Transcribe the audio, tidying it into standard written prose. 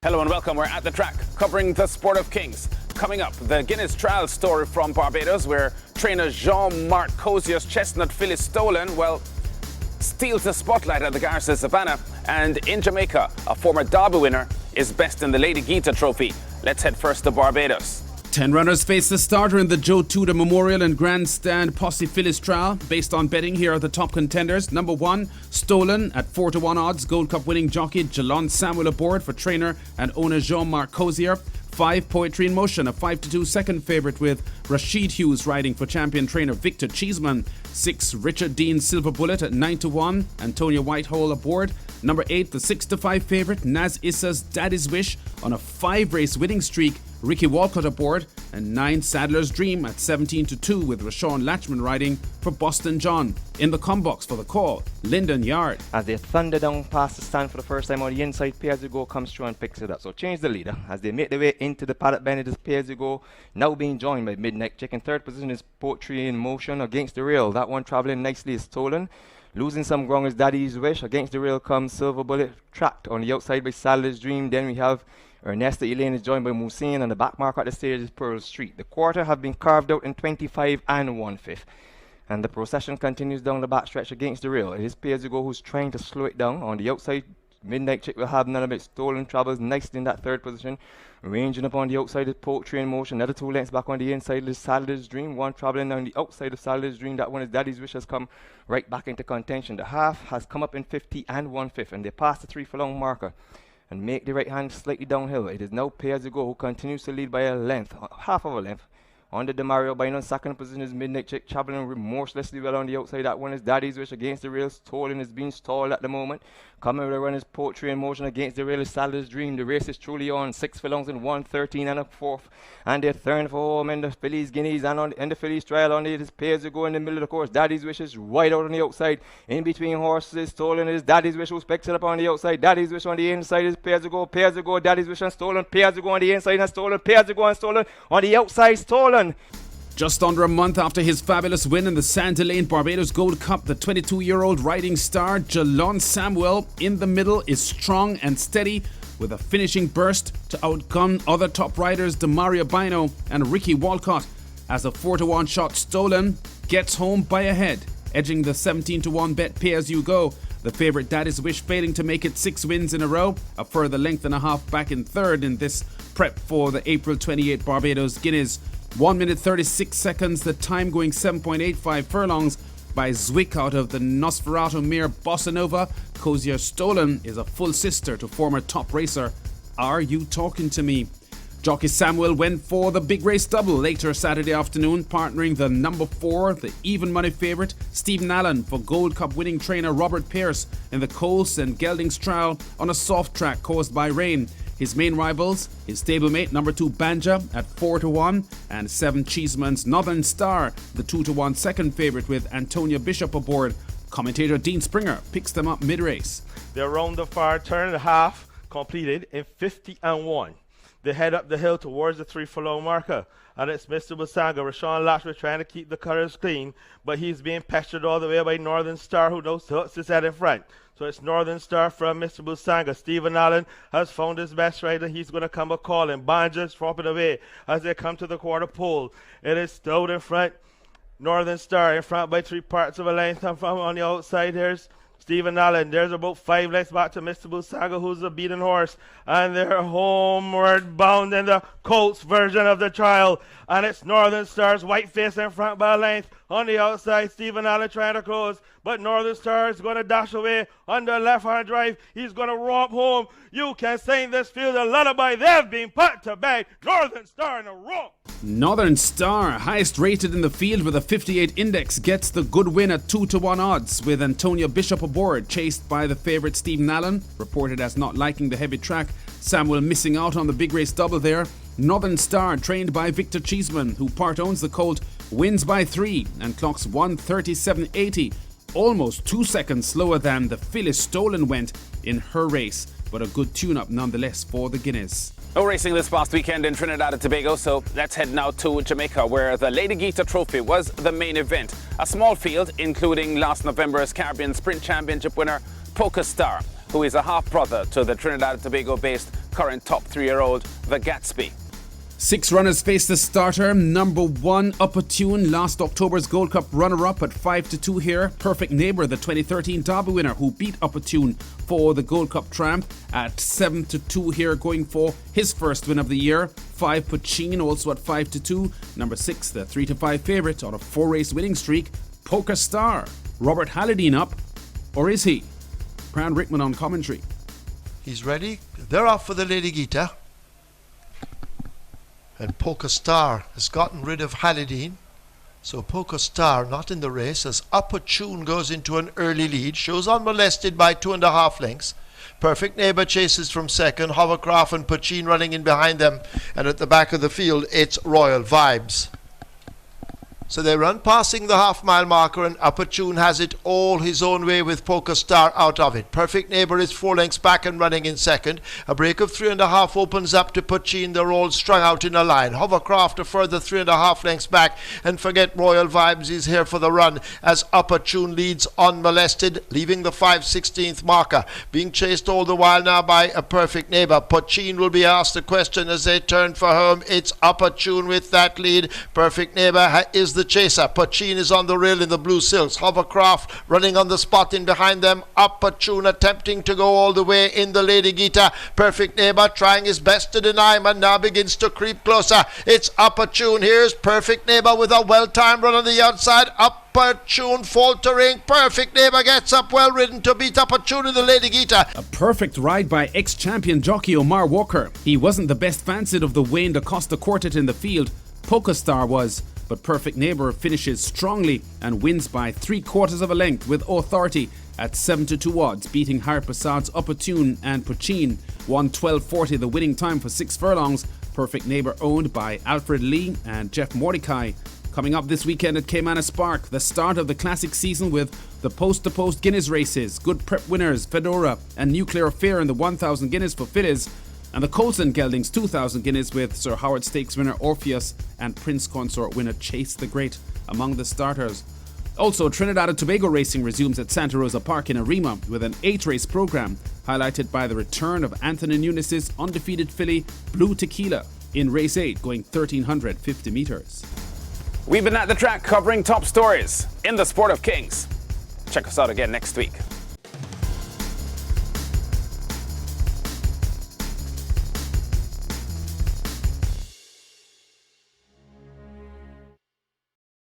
Hello and welcome. We're at the track covering the Sport of Kings. Coming up, the Guineas Trials story from Barbados, where trainer Jean-Marc Cozier's chestnut filly Stolen, well, steals the spotlight at the Garrison Savannah. And in Jamaica, a former Derby winner is best in the Lady Geeta Trophy. Let's head first to Barbados. 10 runners face the starter in the Joe Tudor Memorial and Grandstand Posse Fillies trial. Based on betting, here are the top contenders. Number 1, Stolen at 4-1 odds. Gold Cup winning jockey Lance Samuel aboard for trainer and owner Jean-Marc Cozier. 5, Poetry in Motion, a 5-2 second favourite with Rashid Hughes riding for champion trainer Victor Cheeseman. 6, Richard Dean Silver Bullet at 9-1, Antonia Whitehall aboard. Number 8, the 6-5 favourite Naz Issa's Daddy's Wish on a 5-race winning streak. Ricky Walcott aboard, and 9, Sadler's Dream at 17-2 with Rashawn Latchman riding for Boston John. In the combox for the call, Lyndon Yard. As they thunder down past the stand for the first time on the inside, Pay As You Go comes through and picks it up. So change the leader as they make their way into the paddock bend. It is Pay As You Go, now being joined by Midnight Chick. In third position is Poetry in Motion against the rail. That one travelling nicely is Stolen. Losing some ground is Daddy's Wish. Against the rail comes Silver Bullet, tracked on the outside by Sadler's Dream. Then we have Ernesta Elaine is joined by Musain, and the back mark at the stage is Pearl Street. The quarter have been carved out in 25 and 1/5. And the procession continues down the back stretch against the rail. It is Pay As You Go who's trying to slow it down. On the outside, Midnight Chick will have none of it. Stolen travels nicely in that third position. Ranging up on the outside is Poetry in Motion. Another 2 lengths back on the inside is Sadler's Dream. One travelling on the outside of Sadler's Dream. That one is Daddy's Wish, has come right back into contention. The half has come up in 50 and 1/5, and they pass the 3 furlong marker and make the right hand slightly downhill. It is now Pay As You Go who continues to lead by a length, half of a length. On the Demario Bino, second position is Midnight Chick, travelling remorselessly well on the outside. That one is Daddy's Wish against the rail. Stolen is being stalled at the moment. Coming with a run is Poetry in Motion against the rail is Sadler's Dream. The race is truly on. 6 furlongs in 1:13 and a 4th. And they're third for home in the Fillies Guineas and in the Fillies trial. On it is Pay As You Go in the middle of the course. Daddy's Wish is wide out on the outside. In between horses, Stolen is Daddy's Wish who picks it up on the outside. Daddy's Wish on the inside is Pay As You Go. Pay As You Go, Daddy's Wish and Stolen. Pay As You Go on the inside and Stolen. Pay As You Go and Stolen. On the outside, Stolen. Just under a month after his fabulous win in the Sand Elaine Barbados Gold Cup, the 22-year-old riding star Jalon Samuel in the middle is strong and steady with a finishing burst to outgun other top riders Demario Bino and Ricky Walcott as a 4-1 shot Stolen gets home by a head, edging the 17-1 bet Pay As You Go. The favourite Daddy's Wish failing to make it 6 wins in a row, a further length and a half back in third in this prep for the April 28 Barbados Guineas. 1 minute 36 seconds, the time going 7.85 furlongs by Zwick out of the Nosferatu Mere Bossa Nova. Cozier Stolen is a full sister to former top racer Are You Talking to Me? Jockey Samuel went for the big race double later Saturday afternoon, partnering the number 4, the even money favourite Stephen Allen for Gold Cup winning trainer Robert Pearce in the Colts and Geldings trial on a soft track caused by rain. His main rivals, his stablemate number 2 Banja at 4-1 and 7 Cheeseman's Northern Star, the 2-1 second favourite with Antonia Bishop aboard. Commentator Dean Springer picks them up mid-race. They're around the far turn, the half completed in 50 and 1. They head up the hill towards the 3 furlong marker, and it's Mr. Busanga, Rashawn Latchman, trying to keep the colours clean, but he's being pestered all the way by Northern Star, who knows hooks his head in front. So it's Northern Star from Mr. Busanga. Stephen Allen has found his best rider. He's going to come a calling. Banja's dropping away as they come to the quarter pole. It is Stout in front. Northern Star in front by 3 parts of a length. And from on the outside, here's Stephen Allen. There's about 5 lengths back to Mr. Busanga, who's a beaten horse. And they're homeward bound in the Colts version of the trial. And it's Northern Star's white face in front by a length. On the outside, Stephen Allen trying to close. But Northern Star is going to dash away on the left-hand drive. He's going to romp home. You can sing this field a lullaby. They've been put to bed. Northern Star in a romp. Northern Star, highest rated in the field with a 58 index, gets the good win at 2-1 odds with Antonia Bishop aboard, chased by the favourite Stephen Allen, reported as not liking the heavy track. Samuel missing out on the big race double there. Northern Star, trained by Victor Cheeseman, who part owns the colt, wins by 3 and clocks 1:37.80, almost 2 seconds slower than the Fillies Stolen went in her race, but a good tune-up nonetheless for the Guineas. No racing this past weekend in Trinidad and Tobago, so let's head now to Jamaica, where the Lady Geeta Trophy was the main event. A small field, including last November's Caribbean Sprint Championship winner, Polka Star, who is a half-brother to the Trinidad and Tobago-based current top 3-year-old, the Gatsby. 6 runners face the starter. Number 1, Opportune, last October's Gold Cup runner-up at 5-2 here. Perfect Neighbour, the 2013 Derby winner who beat Opportune for the Gold Cup tramp at 7-2 here, going for his first win of the year. 5, Puccine, also at 5-2. Number 6, the 3-5 favourite on a 4-race winning streak, Poker Star. Robert Halladine up, or is he? Brand Rickman on commentary. He's ready. They're off for the Lady Geeta. And Poker Star has gotten rid of Halladine. So Poker Star not in the race as Opportune goes into an early lead. Shows unmolested by 2.5 lengths. Perfect Neighbour chases from second. Hovercraft and Puccine running in behind them. And at the back of the field, it's Royal Vibes. So they run passing the half-mile marker, and Opportune has it all his own way with Poker Star out of it. Perfect Neighbour is 4 lengths back and running in second. A break of 3.5 opens up to Puccine. They're all strung out in a line. Hovercraft a further 3.5 lengths back, and Forget Royal Vibes is here for the run as Opportune leads unmolested, leaving the 5/16th marker. Being chased all the while now by a Perfect Neighbour. Puccine will be asked a question as they turn for home. It's Opportune with that lead. Perfect Neighbour is the chaser. Puccine is on the rail in the blue silks. Hovercraft running on the spot in behind them. Opportune attempting to go all the way in the Lady Geeta. Perfect Neighbour trying his best to deny him and now begins to creep closer. It's Opportune. Here's Perfect Neighbour with a well-timed run on the outside. Opportune faltering. Perfect Neighbour gets up well ridden to beat Opportune in the Lady Geeta. A perfect ride by ex-champion jockey Omar Walker. He wasn't the best fancied of the Wayne da Costa quartet in the field. Poker Star was. But Perfect Neighbour finishes strongly and wins by 3/4 of a length with authority at 7-2 odds, beating Harpersad's Opportune and Puccine. 1:12.40 the winning time for 6 furlongs. Perfect Neighbour owned by Alfred Lee and Jeff Mordecai. Coming up this weekend at Caymanas Park, the start of the classic season with the post-to-post Guineas races, Good Prep winners Fedora and Nuclear Fear in the 1,000 Guineas for Fillies, and the Colts and Geldings 2,000 Guineas with Sir Howard Stakes winner Orpheus and Prince Consort winner Chase the Great among the starters. Also, Trinidad and Tobago racing resumes at Santa Rosa Park in Arima with an 8-race program highlighted by the return of Anthony Nunes' undefeated filly Blue Tequila in race 8 going 1,350 metres. We've been at the track covering top stories in the Sport of Kings. Check us out again next week.